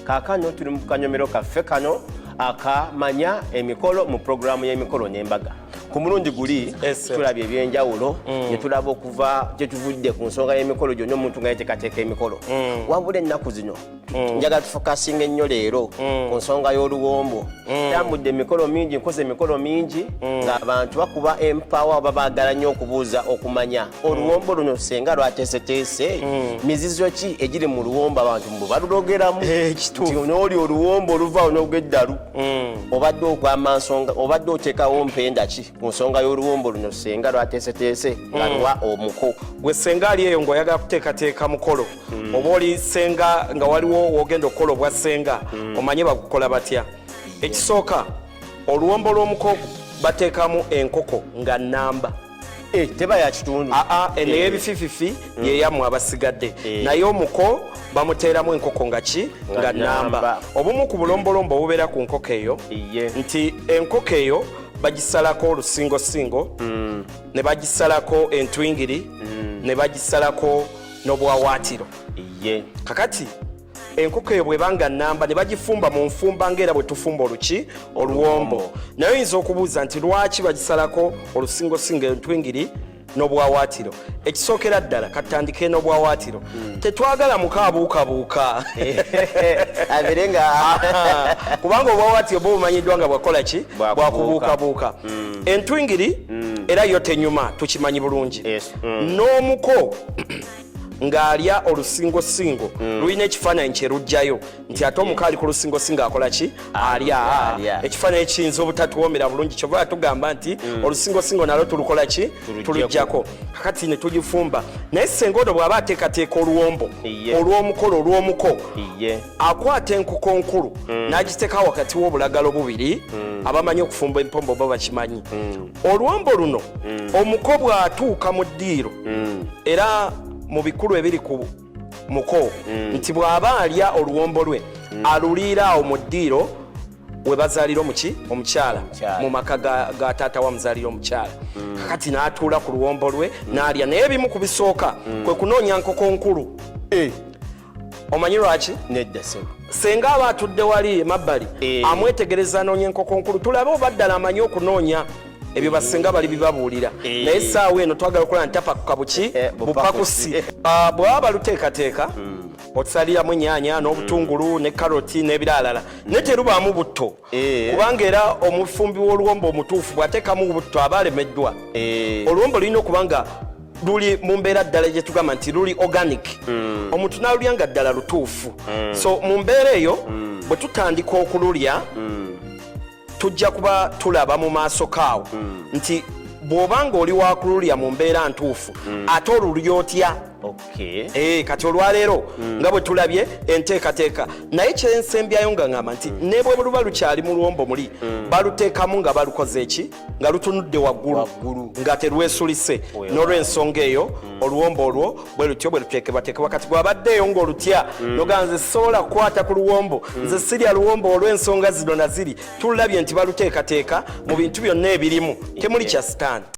Kakano tuli mu kanyomero kaffe kano akamanya emikolo mu programu y'emikolo n'embaga. Ku mulundi guli tulabye ebyenjawulo ne tulaba okuva gye tuvudde ku nsonga y'emikolo gyonna omuntu nga yeteekateeka emikolo. Wabula ennaku zino njagala tufokasinga ennyo leero ku nsonga y'oluwombo. Tambudde emikolo mingi, nkoze emikolo mingi ng'abantu bakuba empawa oba baagala nnyo okubuuza okumanya oluwombo luno senga lwateeseteese mizizo ki egiri mu luwombo abantu mbu balulogeramu nti n'oli oluwombo oluvaawo n'ogw'eddalu obadde ogwama nsonga obadde oteekawo mpenda ki ku nsonga y'oluwombo luno senga lwateeseteese nga luwa omuko. Gwe senga ali eyo ng'oyagala kuteekateeka mukolo oba oli senga nga waliwo wogenda okukola obwa senga omanye bakukola batya. Ekisooka oluwombo lw'omuko bateekamu enkoko nga nnamba. Teba ya kitundu. Eno y'ebifififi yeyammwe abasigadde. Naye omuko bamuteeramu enkoko nga ki nga nnamba. Obumu ku bulombolombo obubeera ku nkoko eyo nti enkoko eyo bagisalako olusingosingo ne bagisalako entwingiri ne bagisalako n'obwawaatiro. Kakati enkoko eyo bwebanga nnamba ne bagifumba mu nfumba ng'era bwe tufumba oluki oluwombo. Naye oyinza okubuuza nti lwaki bagisalako olusingosingo entwingiri n'obwawaatiro. Ekisookera ddala katandike n'obwawaatiro tetwagala mukaabuukabuuka abirenga kubanga obwawaatiro bwo bumanyiddwa nga bwakola ki bwakubuukabuuka. Entwingiri era yo tenyuma tukimanyi bulungi. N'omuko ng'alya olusingosingo lulina ekifaananyi kye lugjayo nti ate omuko ali ku lusingosingo akola ki alya. Ekifaananyi kiyinza obutatuwoomera bulungi kyova tugamba nti olusingosingo nalwo tulukola ki tulujjako. Kakati ne tugifumba naye senga ono bw'aba ateekateeka oluwombo olw'omukolo olw'omuko akwata enkoko nkulu n'agiteeka wakati w'obulagalo bubiri. Abamanyi okufumba empombo bo bakimanyi. Oluwombo luno omuko bw'atuuka mu ddiiro era mu bikulu ebiri ku muko nti bw'aba alya oluwombo lwe aluliira awo mu ddiiro we bazaalira omukyala mu maka ga taata wa muzaalira omukyala. Kakati n'atuula ku luwombo lwe n'alya. Naye ebimu ku bisooka kwe kunoonya nkoko nkulu. Omanyi lwaki? Nedda senga aba atudde wali emabbali amwetegereza anoonya enkoko nkulu tulabe oba ddala amanyi okunoonya ebyo basenga bali bibabuulira. Naye essaawa eno twagala okukola ntapakuka buki bupakusi. Bw'aba baluteekateeka otusaliramu ennyaanya n'obutungulu ne karoti n'ebiralala naye terubaamu butto kubanga era omufumbi w'oluwombo omutuufu bw'ateekamu butto aba alemeddwa. Oluwombo lulina okuba nga luli mu mbeera ddala gye tugamba nti luli organic. Omuntu n'alulya nga ddala lutuufu. So mu mbeera eyo bwe tutandika okululya tujja kuba tulaba mu maaso kaawo nti bw'obanga oli wakululya mu mbeera ntuufu ate olulya otya. Kati olwaleero nga bwe tulabye enteekateeka naye kyensembyayo nga ngamba nti ne bwe luba lukyali mu luwombo muli baluteekamu nga balukoze eki nga lutunudde waggulu nga terwesulise. N'olw'ensonga eyo oluwombo olwo bwe lutyo bwe luteekebwateekebwa. Kati bw'abaddeeyo ng'olutya noga nze sobola kukwata ku luwombo nze sirya luwombo olw'ensonga zino na ziri tulabye nti baluteekateeka mu bintu byonna ebirimu temuli kya sitaani.